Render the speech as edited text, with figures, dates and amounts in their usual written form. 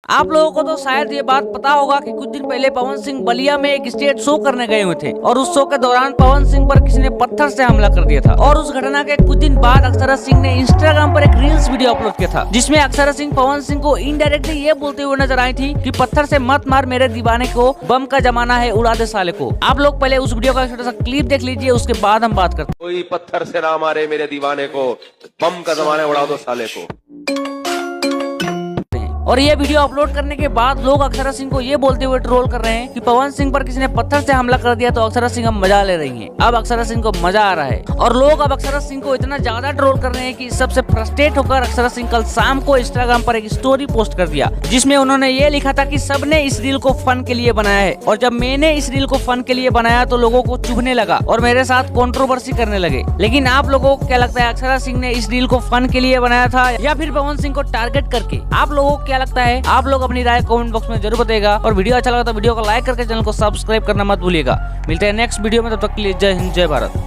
आप लोगों को तो शायद ये बात पता होगा कि कुछ दिन पहले पवन सिंह बलिया में एक स्टेज शो करने गए हुए थे और उस शो के दौरान पवन सिंह पर किसी ने पत्थर से हमला कर दिया था। और उस घटना के कुछ दिन बाद अक्षरा सिंह ने इंस्टाग्राम पर एक रील्स वीडियो अपलोड किया था, जिसमें अक्षरा सिंह पवन सिंह को इनडायरेक्टली ये बोलते हुए नजर आई थी कि पत्थर से मत मार मेरे दीवाने को, बम का जमाना है उड़ा दे साले को। आप लोग पहले उस वीडियो का छोटा सा क्लिप देख लीजिए, उसके बाद हम बात करते हैं। कोई पत्थर से ना मारे मेरे दीवाने को, बम का जमाना है उड़ा दो साले को। और ये वीडियो अपलोड करने के बाद लोग अक्षरा सिंह को ये बोलते हुए ट्रोल कर रहे हैं कि पवन सिंह पर किसी ने पत्थर से हमला कर दिया तो अक्षरा सिंह अब मजा ले रही हैं। अब अक्षरा सिंह को मजा आ रहा है और लोग अब अक्षरा सिंह को इतना ज्यादा ट्रोल कर रहे हैं कि इस सबसे फ्रस्ट्रेट होकर अक्षरा सिंह कल शाम को इंस्टाग्राम पर एक स्टोरी पोस्ट कर दिया, जिसमें उन्होंने ये लिखा था कि सबने इस रील को फन के लिए बनाया है और जब मैंने इस रील को फन के लिए बनाया तो लोगों को चुभने लगा और मेरे साथ कंट्रोवर्सी करने लगे। लेकिन आप लोगों को क्या लगता है, अक्षरा सिंह ने इस रील को फन के लिए बनाया था या फिर पवन सिंह को टारगेट करके? आप लोगों को क्या लगता है? आप लोग अपनी राय कमेंट बॉक्स में जरूर बताइएगा और वीडियो अच्छा लगा तो वीडियो को लाइक करके चैनल को सब्सक्राइब करना मत भूलिएगा। मिलते हैं नेक्स्ट वीडियो में, तब तक के लिए जय हिंद जय भारत।